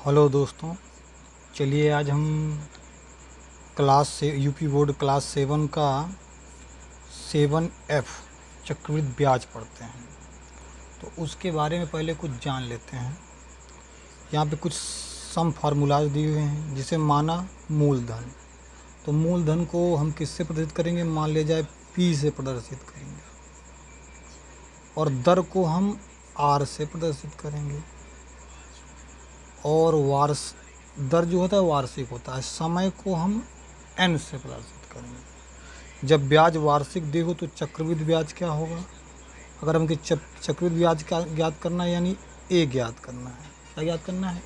Hello दोस्तों, चलिए आज हम क्लास से यूपी बोर्ड क्लास 7 का 7F चक्रवृद्धि ब्याज पढ़ते हैं। तो उसके बारे में पहले कुछ जान लेते हैं। यहाँ पे कुछ सम फार्मूलाज दिए हुए हैं, जिसे माना मूलधन। तो मूलधन को हम किससे प्रदर्शित करेंगे? मान लिया जाए P से प्रदर्शित करेंगे, और दर को हम R से प्रदर्शित करेंगे, और दर जो होता है वार्षिक होता है। समय को हम N से प्रदर्शित करेंगे। जब ब्याज वार्षिक दे हो तो चक्रवृद्धि ब्याज क्या होगा? अगर हमको चक्रवृद्धि ब्याज का ज्ञात करना है, यानी ए ज्ञात करना है। क्या ज्ञात करना है?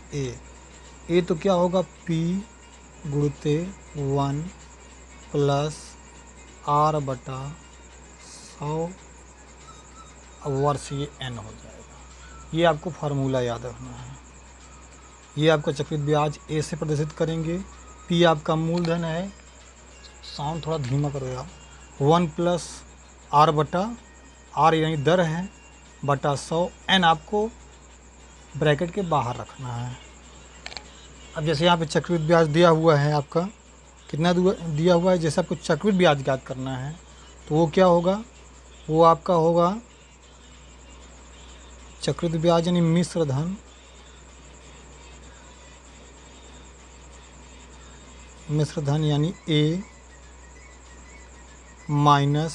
ए तो क्या होगा? P गुणित 1 प्लस R बटा 100 वर्षीय N हो जाएगा। ये आपको फार्मूला याद रखना है। ये आपका चक्रवृद्धि ब्याज ए से प्रदर्शित करेंगे। P आपका मूलधन है, साउंड थोड़ा धीमा करो यार। 1 प्लस R बटा R यानी दर है, बटा 100। N आपको ब्रैकेट के बाहर रखना है। अब जैसे यहाँ पे चक्रवृद्धि ब्याज दिया हुआ है, आपका कितना दिया हुआ है? जैसे आपको चक्रवृद्धि ब्याज ज्ञात करना है तो वो क्या होगा? वो आपका होगा चक्रवृद्धि ब्याज यानी मिश्र धन यानी ए माइनस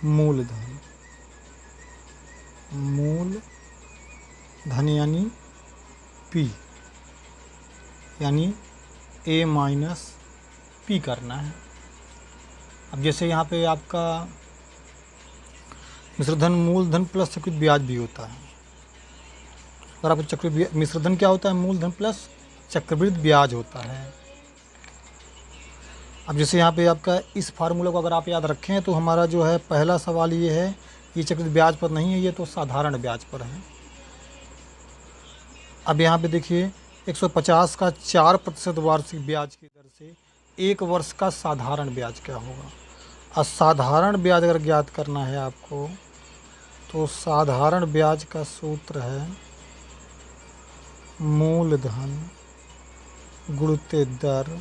मूलधन यानी P, यानी A माइनस P करना है। अब जैसे यहाँ पे आपका मिश्रधन मूलधन प्लस चक्रवृद्धि ब्याज भी होता है। अगर आप चक्रवृद्धि मिश्रधन क्या होता है? मूलधन प्लस चक्रवृद्धि ब्याज होता है। अब जैसे यहाँ पे आपका इस फार्मूला को अगर आप याद रखें तो हमारा जो है पहला सवाल ये है, ये चक्रवृद्धि ब्याज पर नहीं है, ये तो साधारण ब्याज पर है। अब यहाँ पे देखिए 150 का 4% वार्षिक ब्याज की दर से 1 वर्ष का साधारण ब्याज क्या होगा? असाधारण ब्याज अगर ज्ञात करना है आपको तो साधारण ब्याज का सूत्र है मूलधन गुणित दर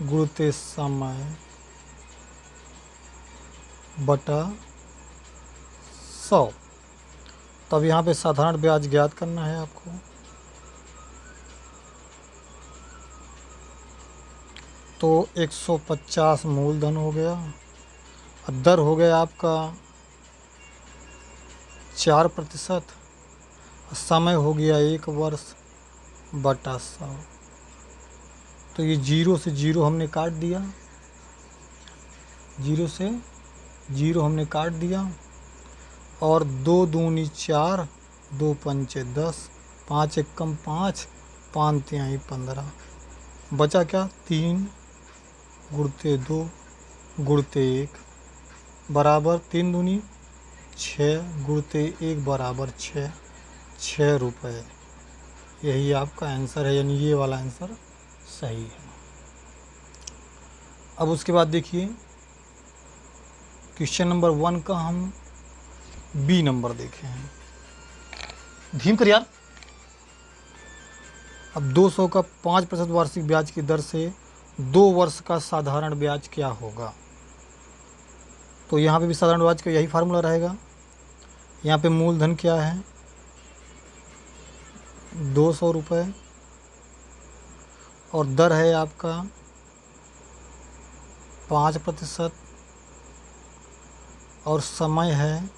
गुणित समय बटा 100। तब यहाँ पे साधारण ब्याज ज्ञात करना है आपको। तो 150 मूलधन हो गया, दर हो गया आपका 4%, समय हो गया 1 वर्ष बटा 100। तो ये 0 से 0 हमने काट दिया, 0 से 0 हमने काट दिया, और 2 दूनी 4, 2 पंचे 10, 5 एकम 5, 5 तिहाई 15, बचा क्या? 3 गुणते 2 गुणते 1 बराबर 3 दूनी 6 गुणते 1 बराबर 6 रुपये। यही आपका आंसर है, यानी ये वाला आंसर सही है। अब उसके बाद देखिए क्वेश्चन नंबर 1 का हम बी नंबर देखे हैं। धीम कर यार। अब 200 का 5% वार्षिक ब्याज की दर से 2 वर्ष का साधारण ब्याज क्या होगा? तो यहाँ पे भी साधारण ब्याज का यही फार्मूला रहेगा। यहाँ पे मूलधन क्या है? 200 रुपये, और दर है आपका 5%, और समय है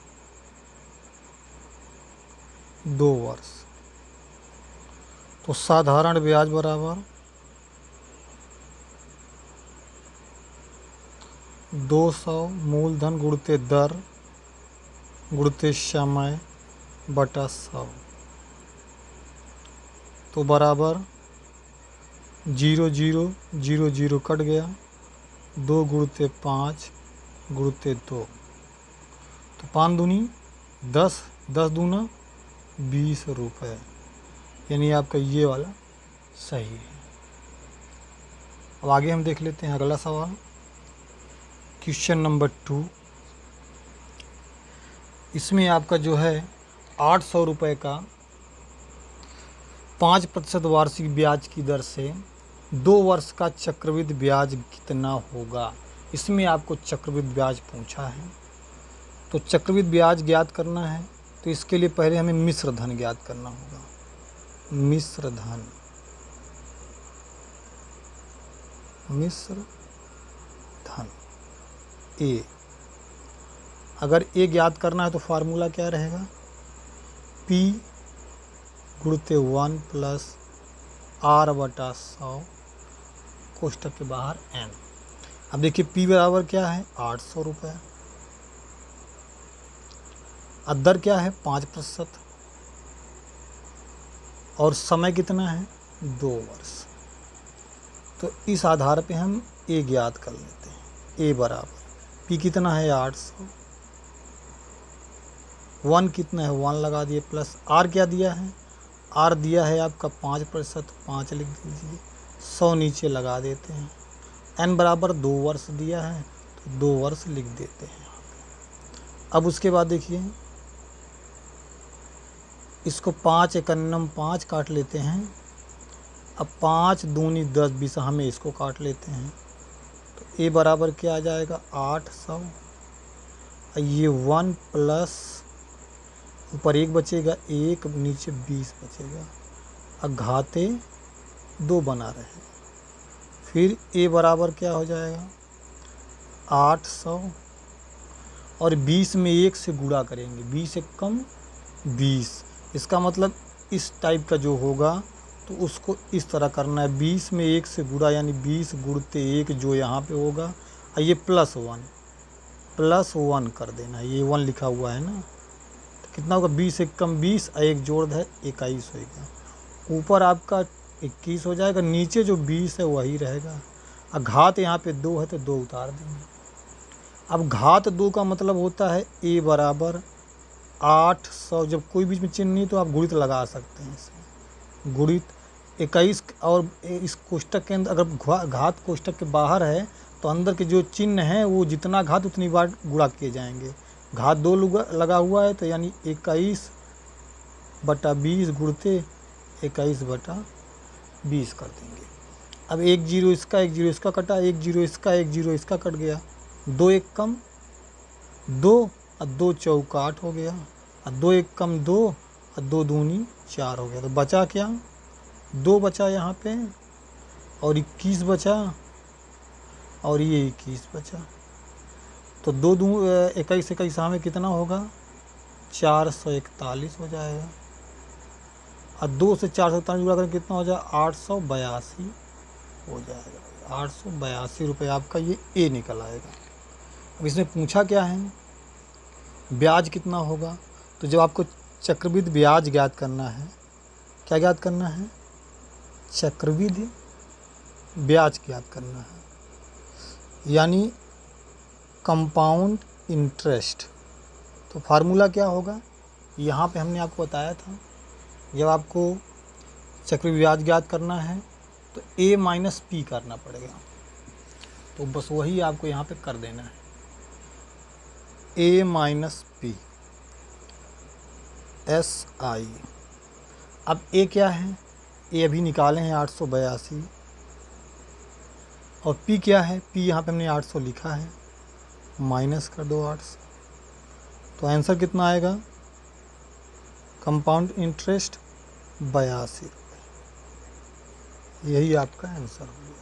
2 वर्ष। तो साधारण ब्याज बराबर 200 मूलधन गुणित दर गुणित समय बटा 100। तो बराबर 0 0 0 0 कट गया, 2 गुणित 5 गुणित 2, तो 5 दूनी 10, 10 दूना 20 रुपये, यानी आपका ये वाला सही है। अब आगे हम देख लेते हैं अगला सवाल, क्वेश्चन नंबर 2। इसमें आपका जो है 800 रुपये का 5% वार्षिक ब्याज की दर से 2 वर्ष का चक्रवृद्धि ब्याज कितना होगा। इसमें आपको चक्रवृद्धि ब्याज पूछा है, तो चक्रवृद्धि ब्याज ज्ञात करना है तो इसके लिए पहले हमें मिश्र धन ज्ञात करना होगा। मिश्र धन, मिश्र धन ए, अगर ए ज्ञात करना है तो फार्मूला क्या रहेगा, P गुणित 1 प्लस R/100 कोष्टक के बाहर n। अब देखिए P बराबर क्या है 800 रुपये, दर क्या है 5% और समय कितना है 2 वर्ष। तो इस आधार पे हम ए ज्ञात कर लेते हैं। ए बराबर P कितना है 800, 1 कितना है 1 लगा दिए, प्लस R क्या दिया है, R दिया है आपका 5%, 5 लिख दीजिए, 100 नीचे लगा देते हैं। n बराबर 2 वर्ष दिया है तो 2 वर्ष लिख देते हैं। अब उसके बाद देखिए इसको 5 एकन्नम 5 काट लेते हैं। अब 5 दूनी 10 20 हमें इसको काट लेते हैं तो ए बराबर क्या आ जाएगा 800, ये 1 प्लस ऊपर 1 बचेगा, 1 नीचे 20 बचेगा, अब घाते 2 बना रहे। फिर ए बराबर क्या हो जाएगा 800 और 20 में 1 से गुणा करेंगे, 20 एक कम 20। इसका मतलब इस टाइप का जो होगा तो उसको इस तरह करना है, 20 में 1 से गुणा यानी 20 गुणते 1 जो यहाँ पे होगा, और ये प्लस 1 कर देना है, ये 1 लिखा हुआ है ना, तो कितना होगा 20 एक कम 20, 1 जोड़ है 21 होगा। ऊपर आपका 21 हो जाएगा, नीचे जो 20 है वही रहेगा, और घात यहाँ पे 2 है तो 2 उतार देंगे। अब घात 2 का मतलब होता है ए बराबर 800, जब कोई बीच में चिन्ह नहीं तो आप गुणित लगा सकते हैं इसे, गुणित 21, और इस कोष्टक के अंदर अगर घात कोष्टक के बाहर है तो अंदर के जो चिन्ह हैं वो जितना घात उतनी बार गुणा किए जाएंगे। घात 2 लगा हुआ है तो यानी 21/20 गुणते 21/20 कर देंगे। अब 1 0 इसका 1 0 इसका कटा, 1 0 इसका 1 0 इसका कट गया, 2 1 कम 2 और 2 चौका 8 हो गया, और 2 1 कम 2 और 2 दूनी 4 हो गया। तो बचा क्या 2 बचा यहाँ पे, और 21 बचा, और ये 21 बचा। तो 2 दूँ 21 21 में कितना होगा 441 हो जाएगा, और 2 से 441 जुड़ा करें कितना हो जाएगा 882 हो जाएगा। 882 रुपये आपका ये ए निकल आएगा। अब इसमें पूछा क्या है ब्याज कितना होगा, तो जब आपको चक्रवृद्धि ब्याज ज्ञात करना है, क्या ज्ञात करना है चक्रवृद्धि ब्याज ज्ञात करना है, यानी कंपाउंड इंटरेस्ट। तो फार्मूला क्या होगा, यहाँ पे हमने आपको बताया था जब आपको चक्रवृद्धि ब्याज ज्ञात करना है तो a माइनस पी करना पड़ेगा, तो बस वही आपको यहाँ पे कर देना है a माइनस पी SI। अब a क्या है, a अभी निकाले हैं 882, और p क्या है, p यहाँ पे हमने 800 लिखा है, माइनस कर दो 800, तो आंसर कितना आएगा कंपाउंड इंटरेस्ट 82 रुपये, यही आपका आंसर हो गया।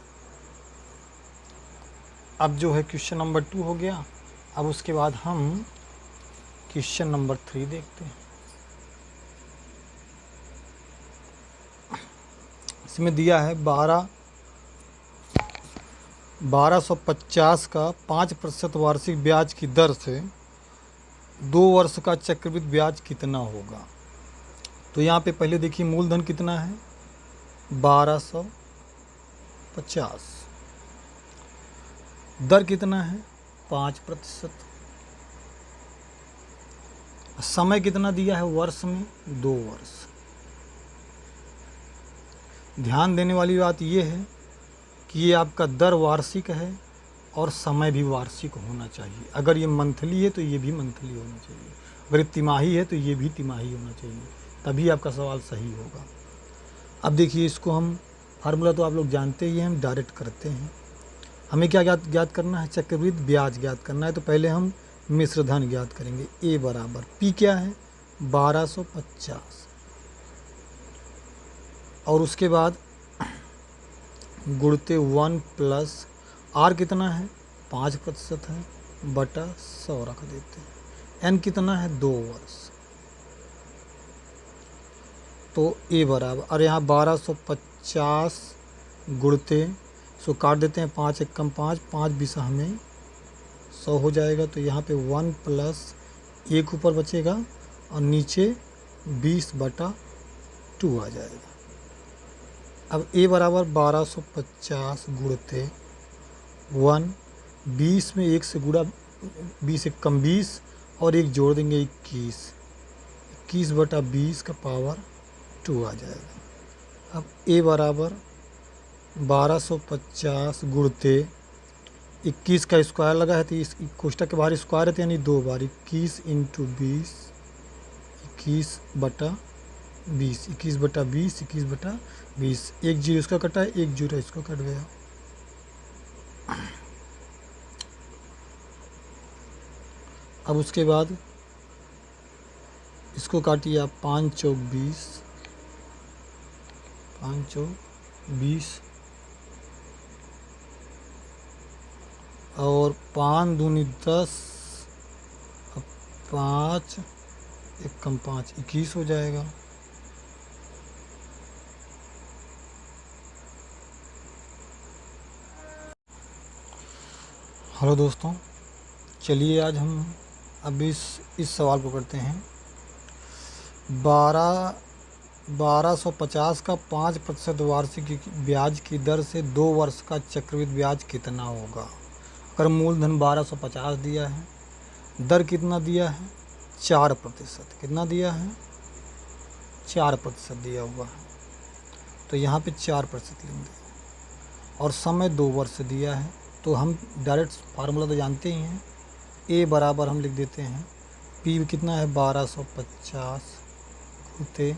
अब जो है क्वेश्चन नंबर 2 हो गया। अब उसके बाद हम क्वेश्चन नंबर 3 देखते हैं। इसमें दिया है 1250 का 5% वार्षिक ब्याज की दर से 2 वर्ष का चक्रवृद्धि ब्याज कितना होगा। तो यहाँ पे पहले देखिए मूलधन कितना है 1250, दर कितना है 5%, समय कितना दिया है वर्ष में 2 वर्ष। ध्यान देने वाली बात यह है कि ये आपका दर वार्षिक है और समय भी वार्षिक होना चाहिए। अगर ये मंथली है तो ये भी मंथली होना चाहिए, अगर ये तिमाही है तो ये भी तिमाही होना चाहिए, तभी आपका सवाल सही होगा। अब देखिए इसको हम फार्मूला तो आप लोग जानते ही हैं, हम डायरेक्ट करते हैं। हमें क्या ज्ञात करना है, चक्रवृद्धि ब्याज ज्ञात करना है। तो पहले हम मिश्र धन ज्ञात करेंगे। ए बराबर पी क्या है 1250 और उसके बाद गुणते 1 प्लस आर कितना है 5% है बटा 100 रख देते हैं। एन कितना है 2 वर्ष। तो ए बराबर और यहाँ 1250 गुणते सो काट देते हैं 5 एकम 5 5 बीसा हमें 100 हो जाएगा। तो यहाँ पे 1 प्लस 1 ऊपर बचेगा और नीचे 20/2 आ जाएगा। अब ए बराबर 1250 गुणते 1 20 में 1 से गुणा 20 एकम 20 और 1 जोड़ देंगे 21/20 का पावर 2 आ जाएगा। अब ए बराबर 1250 गुणते 21 का स्क्वायर लगा है तो इस कोष्टक के बाहर स्क्वायर है तो यानी 2 बार 21 × 20 21/20 21/20 21/20 1 जीरो इसका कटा है 1 जीरो इसको कट गया। अब उसके बाद इसको काटिए आप 5 चौक 20 5 चौक 20 और 5 दूनी 10 अब 5 एकम 5 21 हो जाएगा। हेलो दोस्तों, चलिए आज हम अब इस सवाल को करते हैं। 1250 का 5% वार्षिक ब्याज की दर से 2 वर्ष का चक्रवृद्धि ब्याज कितना होगा। अगर मूलधन 1250 दिया है, दर कितना दिया है 4%, कितना दिया है 4% दिया हुआ है तो यहाँ पे 4% लेंगे और समय 2 वर्ष दिया है तो हम डायरेक्ट फार्मूला तो जानते ही हैं। ए बराबर हम लिख देते हैं पी कितना है 1250 होते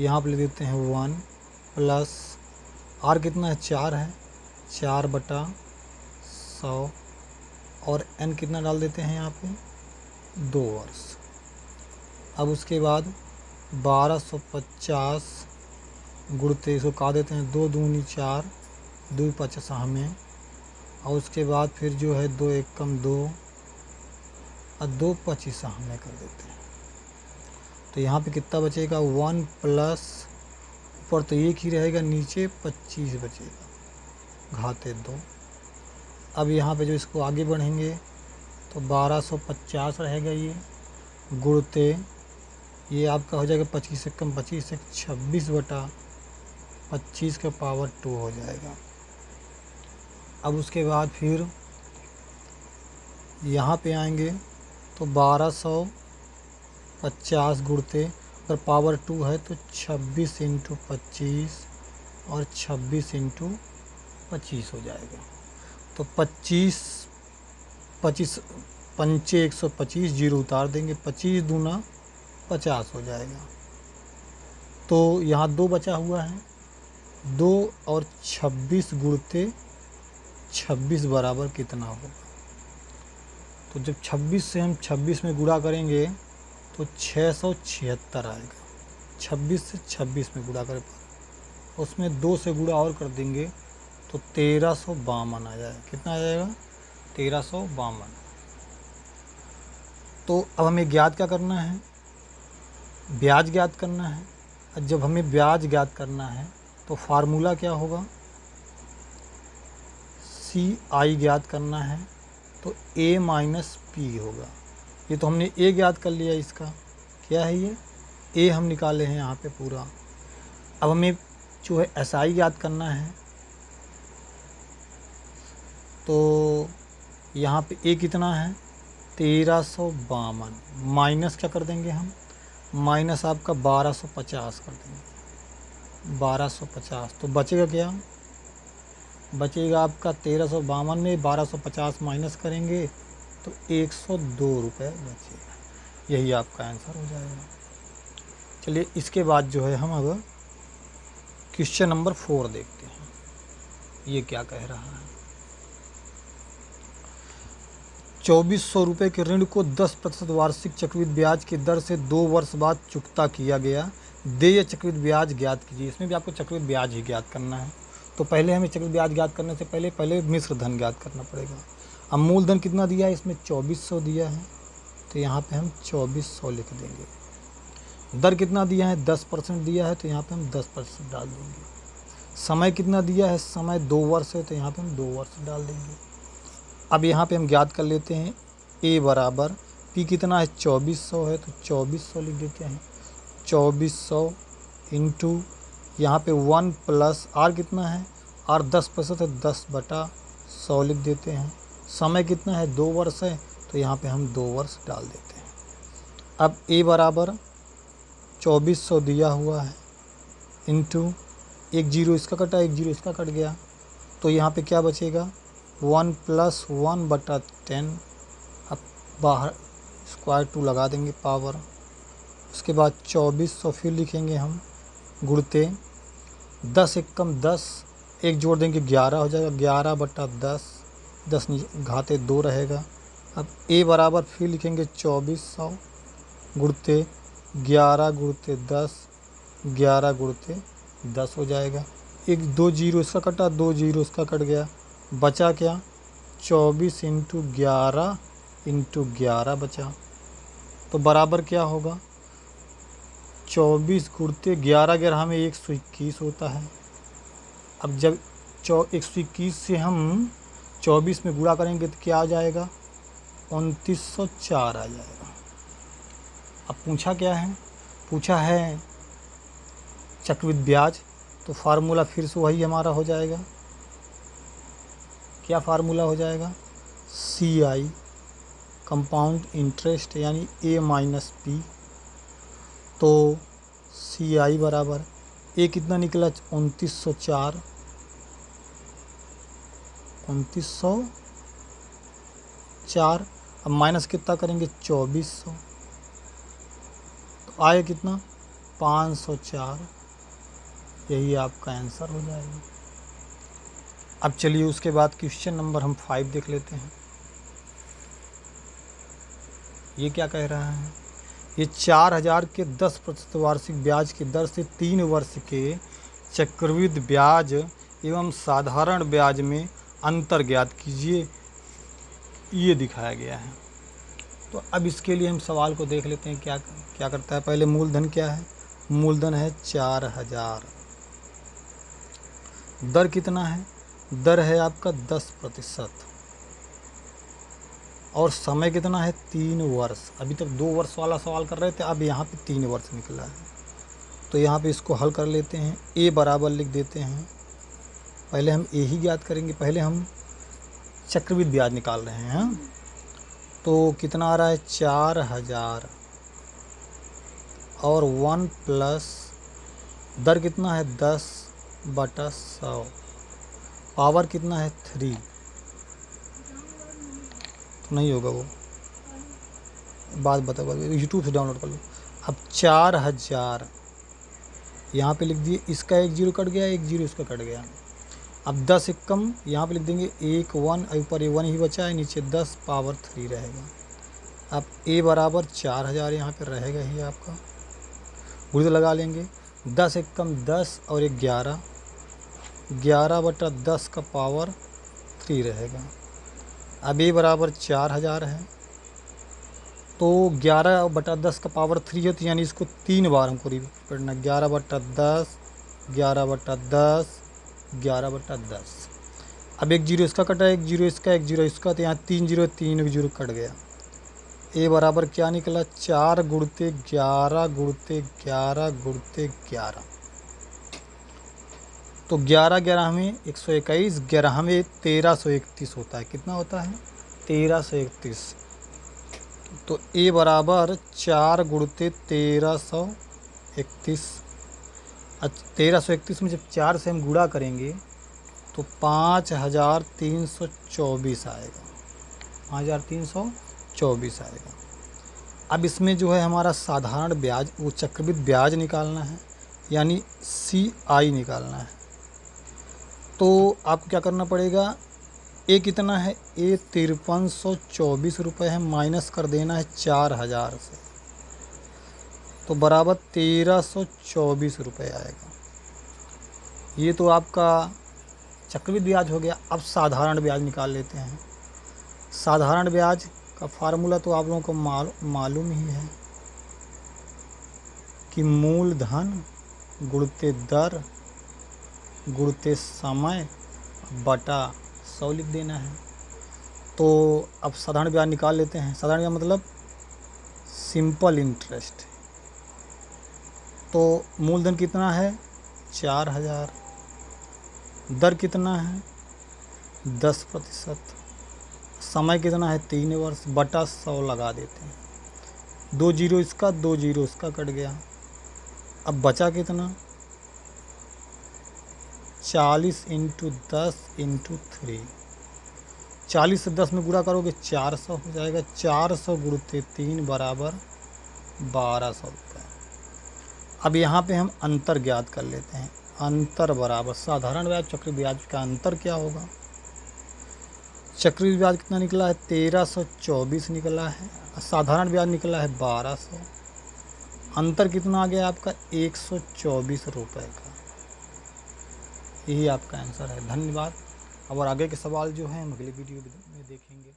यहाँ पर लिख देते हैं 1 प्लस आर कितना है 4 है 4/100 और एन कितना डाल देते हैं यहाँ पे 2 वर्ष। अब उसके बाद 1250 गुणते इसको काट देते हैं 2 दूनी 4 2 50 हमें और उसके बाद फिर जो है 2 एकम 2 और 2 25 हमें कर देते हैं। तो यहाँ पे कितना बचेगा 1 प्लस ऊपर तो 1 ही रहेगा नीचे 25 बचेगा घाते 2। अब यहाँ पे जो इसको आगे बढ़ेंगे तो 1250 रहेगा ये गुणते ये आपका हो जाएगा 25 एकम 25 एक 26/25 का पावर 2 हो जाएगा। अब उसके बाद फिर यहाँ पे आएंगे तो 1250 गुणते अगर पावर 2 है तो 26 × 25 और 26 × 25 हो जाएगा। तो 25 पंचे 125 जीरो उतार देंगे 25 दूना 50 हो जाएगा। तो यहाँ 2 बचा हुआ है 2 और 26 गुणते 26 बराबर कितना होगा। तो जब 26 से हम 26 में गुणा करेंगे तो 676 आएगा। 26 से 26 में गुणा करें उसमें 2 से गुणा और कर देंगे तो 1352 आ जाएगा। कितना आ जाएगा 1352। तो अब हमें ज्ञात क्या करना है ब्याज ज्ञात करना है। और जब हमें ब्याज ज्ञात करना है तो फार्मूला क्या होगा CI ज्ञात करना है तो A माइनस पी होगा। ये तो हमने A ज्ञात कर लिया, इसका क्या है ये A हम निकाले हैं यहाँ पे पूरा। अब हमें जो है SI ज्ञात करना है तो यहाँ पे A कितना है 1352 माइनस क्या कर देंगे हम माइनस आपका 1250 कर देंगे 1250। तो बचेगा क्या बचेगा आपका 1352 में 1250 माइनस करेंगे तो 102 रुपये बचेगा। यही आपका आंसर हो जाएगा। चलिए इसके बाद जो है हम अब क्वेश्चन नंबर 4 देखते हैं, ये क्या कह रहा है। 2400 रुपये के ऋण को 10% वार्षिक चक्रवृद्धि ब्याज की दर से 2 वर्ष बाद चुकता किया गया। देय चक्रवृद्धि ब्याज ज्ञात कीजिए। इसमें भी आपको चक्रवृद्धि ब्याज ही ज्ञात करना है। तो पहले हमें चक्रवृद्धि ब्याज ज्ञात करने से पहले मिश्र धन ज्ञात करना पड़ेगा। अब मूलधन कितना दिया है, इसमें 2400 दिया है, तो यहाँ पे हम 2400 लिख देंगे। दर कितना दिया है, 10% दिया है, तो यहाँ पे हम 10% डाल देंगे। समय कितना दिया है, समय 2 वर्ष है, तो यहाँ पे हम 2 वर्ष डाल देंगे। अब यहाँ पे हम ज्ञात कर लेते हैं ए बराबर पी कितना है, 2400 है, तो 2400 लिख देते हैं। 2400 इंटू यहाँ पे 1 प्लस आर कितना है, आर 10% है, 10/100 लिख देते हैं। समय कितना है, 2 वर्ष है, तो यहाँ पे हम 2 वर्ष डाल देते हैं। अब ए बराबर 2400 दिया हुआ है इंटू 1 जीरो इसका कटा, 1 जीरो इसका कट गया, तो यहाँ पे क्या बचेगा, 1 + 1/10। अब बाहर स्क्वायर 2 लगा देंगे पावर। उसके बाद 2400 फिर लिखेंगे हम गुणते 10 एकम 10, एक जोड़ देंगे 11 हो जाएगा, 11/10, 10 घाते 2 रहेगा। अब ए बराबर फिर लिखेंगे 2400 गुणते 11 गुणते 10, 11 गुणते 10 हो जाएगा। 1 2 जीरो इसका कटा, 2 जीरो इसका कट गया, बचा क्या, 24 इंटू 11 बचा। तो बराबर क्या होगा, 24 गुणते 11, 11 में 121 होता है। अब जब 121 से हम 24 में गुणा करेंगे तो क्या आ जाएगा, 2904 आ जाएगा। अब पूछा क्या है, पूछा है चक्रवृद्धि ब्याज, तो फार्मूला फिर से वही हमारा हो जाएगा। क्या फार्मूला हो जाएगा, CI कंपाउंड इंटरेस्ट यानी A - P। तो CI बराबर ए कितना निकला, 2904, 2904। अब माइनस कितना करेंगे, 2400, तो आए कितना, 504। यही आपका आंसर हो जाएगा। अब चलिए उसके बाद क्वेश्चन नंबर हम 5 देख लेते हैं। ये क्या कह रहा है, ये 4000 के 10% वार्षिक ब्याज की दर से 3 वर्ष के चक्रवृद्धि ब्याज एवं साधारण ब्याज में अंतर ज्ञात कीजिए, ये दिखाया गया है। तो अब इसके लिए हम सवाल को देख लेते हैं, क्या करता है। पहले मूलधन क्या है, मूलधन है 4000, दर कितना है, दर है आपका 10%, और समय कितना है, 3 वर्ष। अभी तक 2 वर्ष वाला सवाल कर रहे थे, अब यहाँ पे 3 वर्ष निकला है। तो यहाँ पे इसको हल कर लेते हैं। ए बराबर लिख देते हैं, पहले हम ए ही ज्ञात करेंगे, पहले हम चक्रवृद्धि ब्याज निकाल रहे हैं। तो कितना आ रहा है, 4000 और 1 प्लस दर कितना है, 10/100, पावर कितना है, 3। तो नहीं होगा वो, बात बता यूट्यूब से डाउनलोड कर लो। अब 4000 यहाँ पे लिख दिए, इसका 1 जीरो कट गया, 1 जीरो इसका कट गया। अब 10 एकम यहाँ पे लिख देंगे, 1 1, ऊपर 1 ही बचा है, नीचे 10 पावर 3 रहेगा। अब ए बराबर 4000 यहाँ पे रहेगा ही आपका, गुणित लगा लेंगे, 10 एकम 10 और 1 11, 11/10 का पावर 3 रहेगा। अब ए बराबर 4000 है, तो 11/10 का पावर 3 है, तो यानी इसको 3 बार हमको रिपीट करना, 11/10, 11/10, 11/10। अब 1 जीरो इसका कटा, 1 जीरो इसका, 1 जीरो इसका, तो यहाँ 3 जीरो 3 जीरो कट गया। ए बराबर क्या निकला, 4 गुणते 11 गुणते 11 गुणते 11। तो 11 11 में 121, 11 में 1331 होता है। कितना होता है, 1331। तो ए बराबर 4 गुणते 1331। 1331 में जब 4 से हम गुणा करेंगे तो 5324 आएगा, 5324 आएगा। अब इसमें जो है हमारा साधारण ब्याज, वो चक्रवृद्धि ब्याज निकालना है, यानी CI निकालना है। तो आपको क्या करना पड़ेगा, ए कितना है, ए 5324 रुपये है, माइनस कर देना है 4000 से, तो बराबर 1324 रुपये आएगा। ये तो आपका चक्रवृद्धि ब्याज हो गया। अब साधारण ब्याज निकाल लेते हैं। साधारण ब्याज का फार्मूला तो आप लोगों को मालूम ही है कि मूलधन गुणित दर गुणित समय बटा 100 लिख देना है। तो अब साधारण ब्याज निकाल लेते हैं। साधारण ब्याज मतलब सिंपल इंटरेस्ट। तो मूलधन कितना है, 4000, दर कितना है 10%, समय कितना है 3 वर्ष, बटा 100 लगा देते हैं। 2 जीरो इसका, 2 जीरो इसका कट गया। अब बचा कितना, 40 × 10 × 3, 40 से 10 में गुणा करोगे 400 हो जाएगा। 400 गुणित 3 बराबर 1200 रुपये। अब यहाँ पे हम अंतर ज्ञात कर लेते हैं। अंतर बराबर साधारण ब्याज चक्रवृद्धि ब्याज का अंतर क्या होगा। चक्रवृद्धि ब्याज कितना निकला है, 1324 निकला है, साधारण ब्याज निकला है 1200। अंतर कितना आ गया आपका, 124 रुपये का। यही आपका आंसर है। धन्यवाद। और आगे के सवाल जो हैं हम अगले वीडियो में देखेंगे।